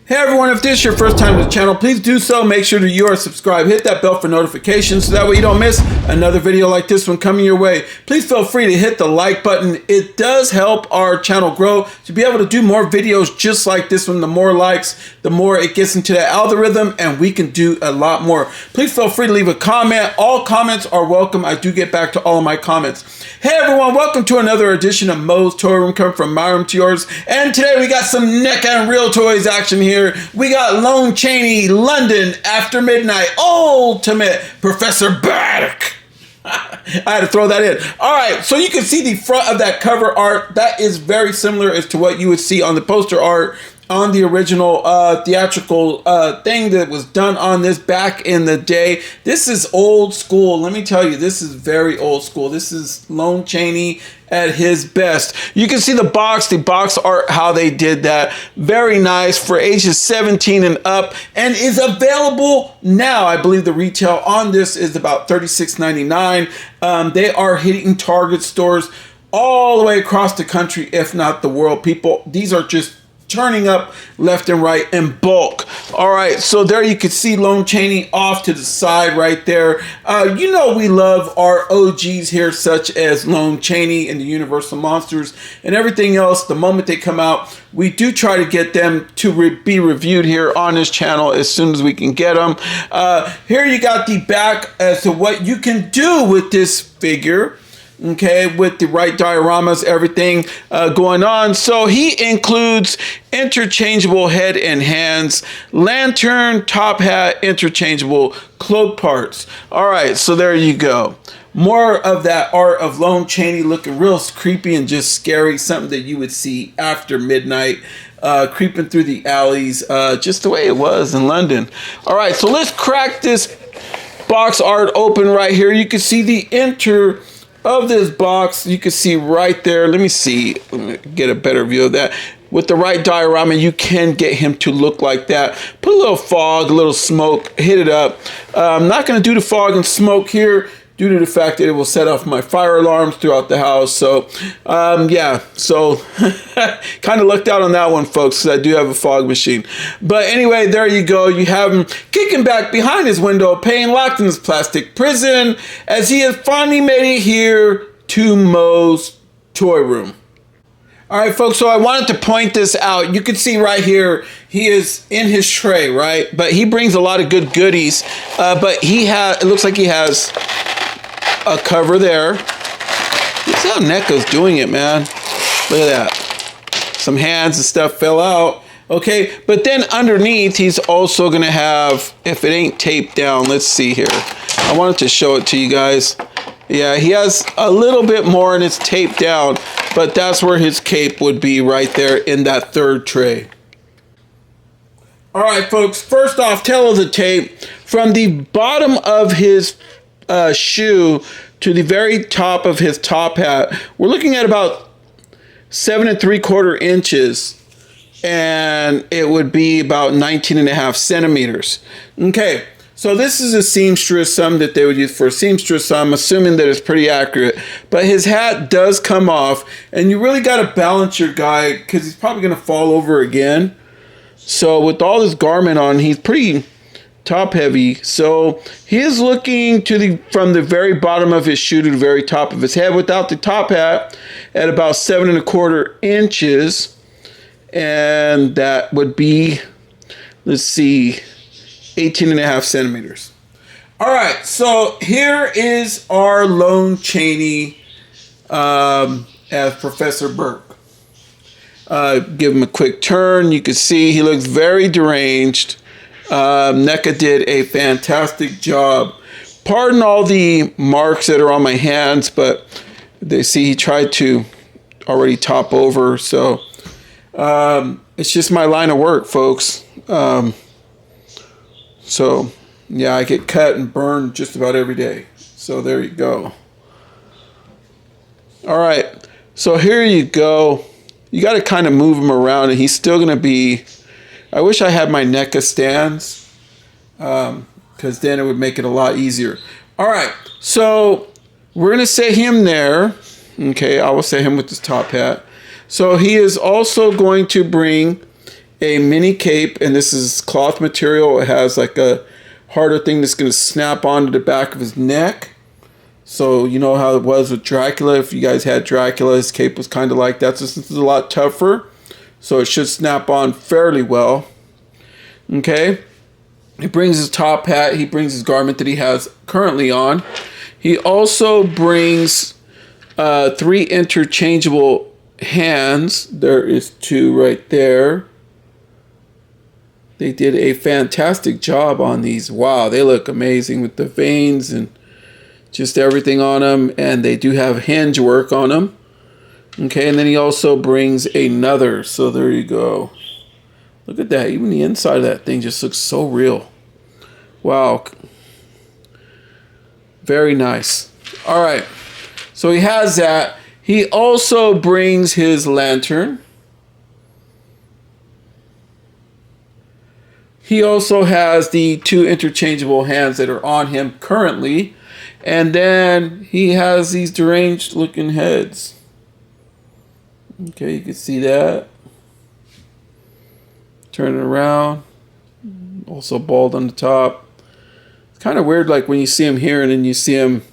Hey everyone, if this is your first time to the channel, please do so. Make sure that you are subscribed. Hit that bell for notifications so that way you don't miss another video like this one coming your way. Please feel free to hit the like button. It does help our channel grow to be able to do more videos just like this one. The more likes, the more it gets into the algorithm and we can do a lot more. Please feel free to leave a comment. All comments are welcome. I do get back to all of my comments. Hey everyone, welcome to another edition of Moe's Toy Room, coming from my room to yours. And today we got some Neca and Real Toys action here. We got Lon Chaney, London, After Midnight, Ultimate, Professor Burke. I had to throw that in. All right, so you can see the front of that cover art. That is very similar as to what you would see on the poster art on the original theatrical thing that was done on this back in the day. This is old school. Let me tell you, this is very old school. This is Lon Chaney at his best. You can see the box art, how they did that. Very nice for ages 17 and up, and is available now. I believe the retail on this is about $36.99. They are hitting Target stores all the way across the country, if not the world. People, these are just turning up left and right in bulk. All right, so there you can see Lon Chaney off to the side right there. You know we love our OGs here, such as Lon Chaney and the Universal Monsters and everything else. The moment they come out, we do try to get them to be reviewed here on this channel as soon as we can get them. Here you got the back as to what you can do with this figure. Okay, with the right dioramas, everything going on. So he includes interchangeable head and hands, lantern, top hat, interchangeable cloak parts. All right, so there you go. More of that art of Lon Chaney looking real creepy and just scary, something that you would see after midnight, creeping through the alleys, just the way it was in London. All right, so let's crack this box art open right here. You can see the of this box. You can see right there. Let me see. Let me get a better view of that. With the right diorama, you can get him to look like that. Put a little fog, a little smoke, hit it up. I'm not going to do the fog and smoke here due to the fact that it will set off my fire alarms throughout the house. So, yeah. So, kind of lucked out on that one, folks, because I do have a fog machine. But anyway, there you go. You have him kicking back behind his window, paying locked in his plastic prison, as he has finally made it here to Moe's Toy Room. All right, folks, so I wanted to point this out. You can see right here, he is in his tray, right? But he brings a lot of good goodies. But it looks like he has a cover there. Look how Neca's doing it, man. Look at that. Some hands and stuff fell out. Okay, but then underneath, he's also gonna have, if it ain't taped down, let's see here. I wanted to show it to you guys. Yeah, he has a little bit more and it's taped down, but that's where his cape would be right there in that third tray. All right, folks, first off, tail of the tape, from the bottom of his shoe to the very top of his top hat, we're looking at about 7 3/4 inches, and it would be about 19.5 centimeters. Okay, so this is a seamstress, some that they would use for a seamstress, so I'm assuming that it's pretty accurate. But his hat does come off, and you really got to balance your guy because he's probably going to fall over again. So with all this garment on, he's pretty top heavy. So he is looking from the very bottom of his shoe to the very top of his head without the top hat at about 7 1/4 inches. And that would be, let's see, 18.5 centimeters. All right, so here is our Lon Chaney as Professor Burke. Give him a quick turn. You can see he looks very deranged. Neca did a fantastic job. Pardon all the marks that are on my hands, but they see he tried to already top over. So it's just my line of work, folks. So yeah, I get cut and burned just about every day. So there you go. All right, so here you go. You got to kind of move him around, and he's still going to be, I wish I had my Neca stands, because then it would make it a lot easier. All right, so we're going to set him there. Okay, I will set him with his top hat. So he is also going to bring a mini cape, and this is cloth material. It has like a harder thing that's going to snap onto the back of his neck. So you know how it was with Dracula. If you guys had Dracula, his cape was kind of like that. So this is a lot tougher. So it should snap on fairly well. Okay. He brings his top hat. He brings his garment that he has currently on. He also brings 3 interchangeable hands. There is 2 right there. They did a fantastic job on these. Wow, they look amazing with the veins and just everything on them. And they do have hinge work on them. Okay, and then he also brings another. So there you go. Look at that. Even the inside of that thing just looks so real. Wow. Very nice. All right. So he has that. He also brings his lantern. He also has the 2 interchangeable hands that are on him currently. And then he has these deranged looking heads. Okay, you can see that. Turn it around. Also bald on the top. It's kind of weird, like when you see him here and then you see him.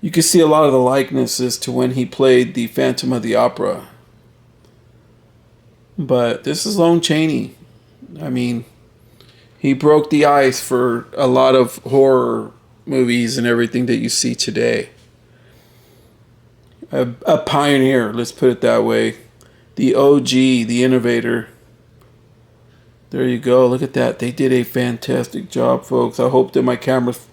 You can see a lot of the likenesses to when he played the Phantom of the Opera. But this is Lon Chaney. I mean, he broke the ice for a lot of horror movies and everything that you see today. A pioneer, let's put it that way. The OG, the innovator. There you go. Look at that. They did a fantastic job, folks. I hope that my camera's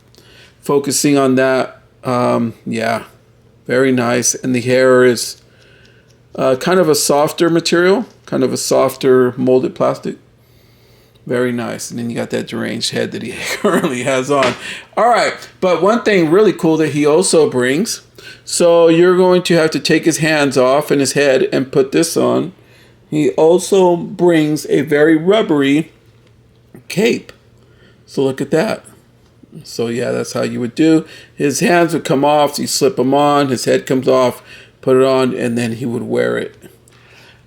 focusing on that. Yeah, very nice. And the hair is kind of a softer material, kind of a softer molded plastic. Very nice. And then you got that deranged head that he currently has on. All right. But one thing really cool that he also brings. So you're going to have to take his hands off and his head and put this on. He also brings a very rubbery cape. So look at that. So yeah, that's how you would do. His hands would come off. So you slip them on. His head comes off. Put it on. And then he would wear it.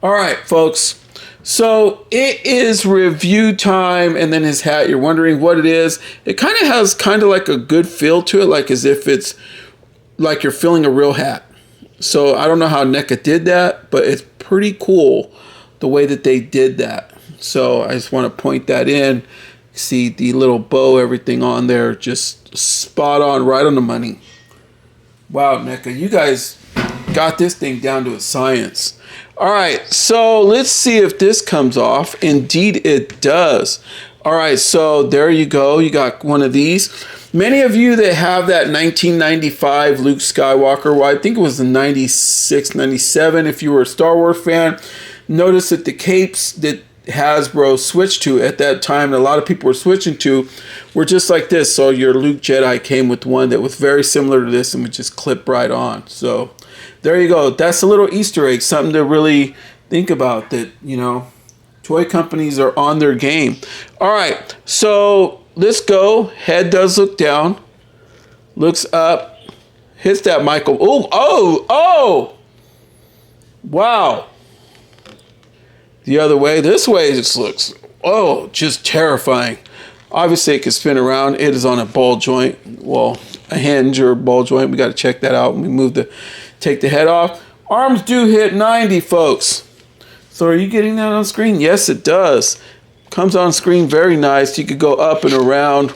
All right, folks. So it is review time, and then his hat, you're wondering what it is. It kind of has kind of like a good feel to it, like as if it's like you're feeling a real hat. So I don't know how Neca did that, but it's pretty cool the way that they did that. So I just want to point that in. See the little bow, everything on there, just spot on, right on the money. Wow, Neca, you guys got this thing down to a science. All right, so let's see if this comes off. Indeed, it does. All right, so there you go. You got one of these. Many of you that have that 1995 Luke Skywalker, well, I think it was the 96, 97, if you were a Star Wars fan, notice that the capes that Hasbro switched to at that time, and a lot of people were switching to, were just like this. So your Luke Jedi came with one that was very similar to this and would just clip right on. So there you go. That's a little Easter egg, something to really think about, that, you know, toy companies are on their game. All right, so let's go. Head does look down, looks up, hits that Michael. Oh! Wow. The other way, this way just looks, just terrifying. Obviously, it can spin around. It is on a ball joint. Well, a hinge or a ball joint. We got to check that out when we take the head off. Arms do hit 90, folks. So are you getting that on screen? Yes, it does. Comes on screen very nice. You could go up and around.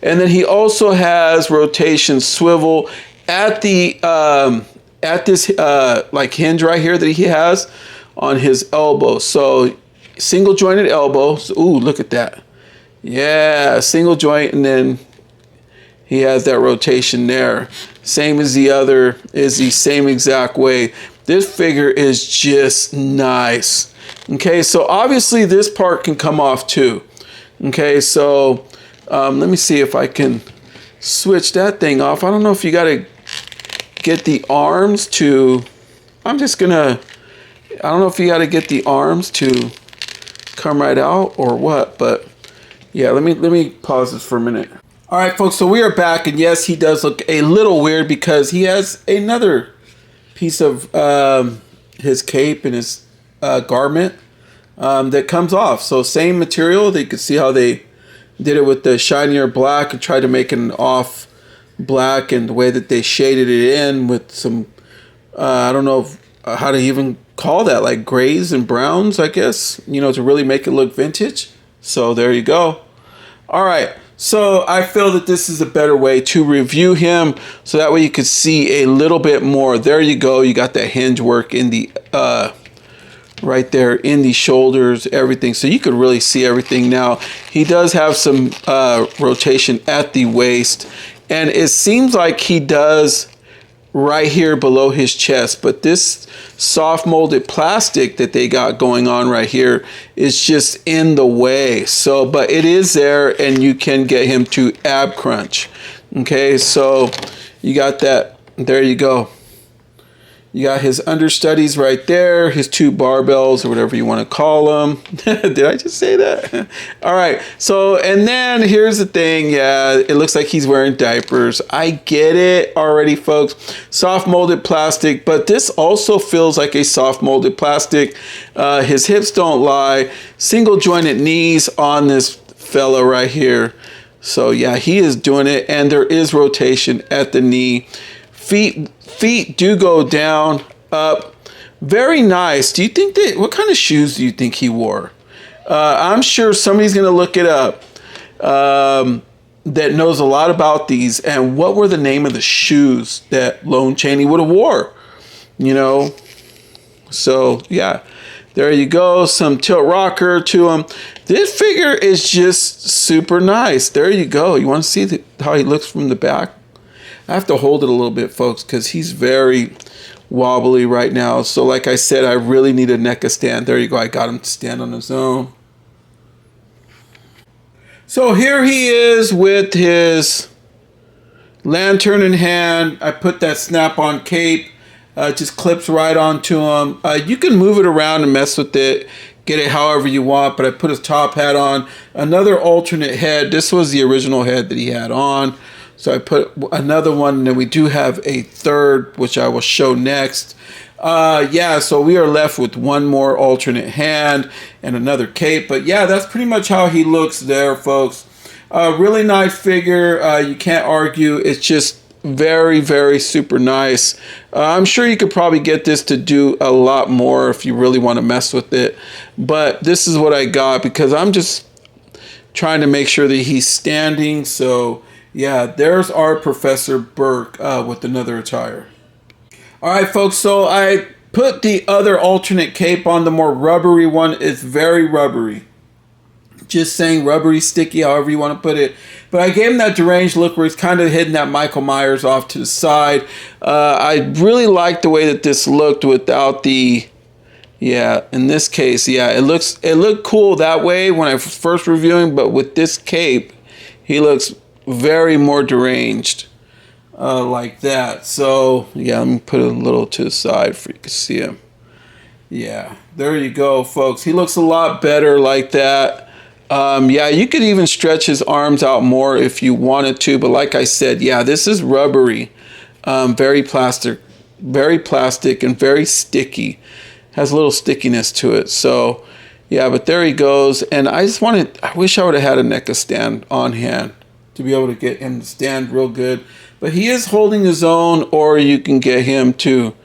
And then he also has rotation swivel at the at this like hinge right here that he has on his elbow. So single jointed elbow. So, ooh, look at that. Yeah, single joint, and then he has that rotation there. Same as the other, is the same exact way. This figure is just nice. Okay, so obviously this part can come off too. Okay, so let me see if I can switch that thing off. I don't know if you got to get the arms to, I don't know if you got to get the arms to come right out or what, but yeah, let me pause this for a minute. All right, folks, so we are back, and yes, he does look a little weird because he has another piece of his cape and his garment that comes off. So same material. You could see how they did it with the shinier black and tried to make it an off black, and the way that they shaded it in with some, I don't know how to even call that, like grays and browns, I guess, you know, to really make it look vintage. So there you go. All right. So I feel that this is a better way to review him, so that way you could see a little bit more. There you go. You got that hinge work in the right there in the shoulders, everything. So you could really see everything now. He does have some rotation at the waist, and it seems like he does right here below his chest, but this soft molded plastic that they got going on right here is just in the way. So, but it is there, and you can get him to ab crunch. Okay, so you got that. There you go. You got his understudies right there, his two barbells or whatever you want to call them. Did I just say that? All right. So, and then here's the thing. Yeah, it looks like he's wearing diapers. I get it already, folks. Soft molded plastic, but this also feels like a soft molded plastic. His hips don't lie. Single jointed knees on this fella right here. So yeah, he is doing it, and there is rotation at the knee. Feet do go down, up. Very nice. Do you think that, what kind of shoes do you think he wore? I'm sure somebody's going to look it up that knows a lot about these. And what were the name of the shoes that Lon Chaney would have wore? You know? So, yeah. There you go. Some tilt rocker to him. This figure is just super nice. There you go. You want to see how he looks from the back? I have to hold it a little bit, folks, because he's very wobbly right now. So like I said, I really need a Neca stand. There you go. I got him to stand on his own. So here he is with his lantern in hand. I put that snap-on cape. It just clips right onto him. You can move it around and mess with it. Get it however you want, but I put his top hat on. Another alternate head. This was the original head that he had on. So I put another one, and then we do have a third, which I will show next. Yeah, so we are left with one more alternate hand and another cape. But yeah, that's pretty much how he looks there, folks. Really nice figure. You can't argue. It's just very, very super nice. I'm sure you could probably get this to do a lot more if you really want to mess with it. But this is what I got, because I'm just trying to make sure that he's standing. So yeah, there's our Professor Burke with another attire. All right, folks, so I put the other alternate cape on, the more rubbery one. It's very rubbery. Just saying, rubbery, sticky, however you want to put it. But I gave him that deranged look where he's kind of hitting that Michael Myers off to the side. I really like the way that this looked without the, yeah, in this case, yeah, it looked cool that way when I was first reviewing, but with this cape, he looks very more deranged like that. So yeah, let me put it a little to the side for you can see him. Yeah, there you go, folks. He looks a lot better like that. Yeah, you could even stretch his arms out more if you wanted to, but like I said, yeah, this is rubbery, very plastic and very sticky. Has a little stickiness to it. So yeah, but there he goes. And I wish I would have had a Neca stand on hand to be able to get him to stand real good. But he is holding his own, or you can get him to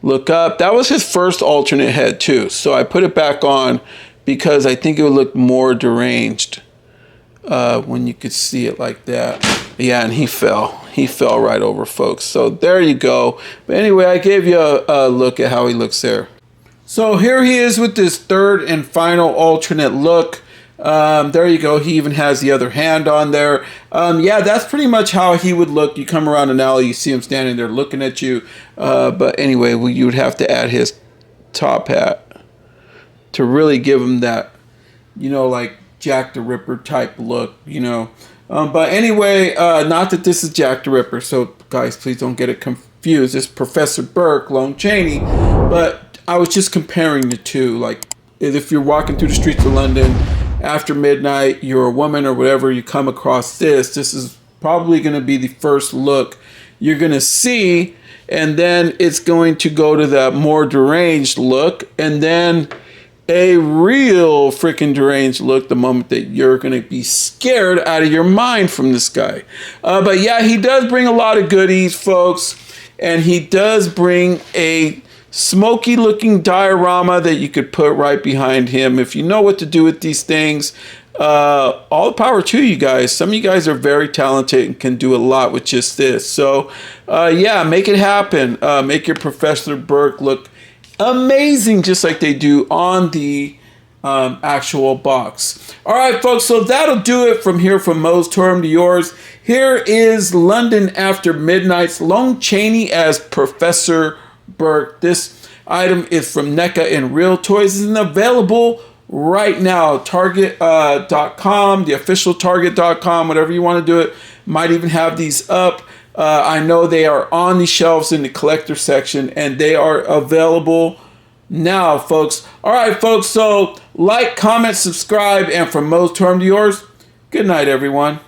look up. That was his first alternate head too. So I put it back on because I think it would look more deranged when you could see it like that. Yeah, and he fell. He fell right over, folks. So there you go. But anyway, I gave you a look at how he looks there. So here he is with this third and final alternate look. There you go. He even has the other hand on there. Yeah, that's pretty much how he would look. You come around an alley, you see him standing there looking at you. But anyway, you would have to add his top hat to really give him that, you know, like Jack the Ripper type look, you know. But anyway, not that this is Jack the Ripper, so guys, please don't get it confused. It's Professor Burke, Lon Chaney. But I was just comparing the two. Like, if you're walking through the streets of London after midnight, you're a woman or whatever, you come across this is probably going to be the first look you're going to see, and then it's going to go to that more deranged look, and then a real freaking deranged look the moment that you're going to be scared out of your mind from this guy. But yeah, he does bring a lot of goodies, folks. And he does bring a smoky looking diorama that you could put right behind him. If you know what to do with these things, all the power to you guys. Some of you guys are very talented and can do a lot with just this. So yeah, make it happen. Make your Professor Burke look amazing, just like they do on the actual box. All right, folks, so that'll do it from here, from Moe's Tour to yours. Here is London After Midnight's Lon Chaney as Professor Burke. This item is from Neca and Real Toys and available right now. Target.com, the official Target.com, whatever you want to do it. Might even have these up. I know they are on the shelves in the collector section, and they are available now, folks. All right, folks, so like, comment, subscribe, and from Moe's Tour to yours, good night, everyone.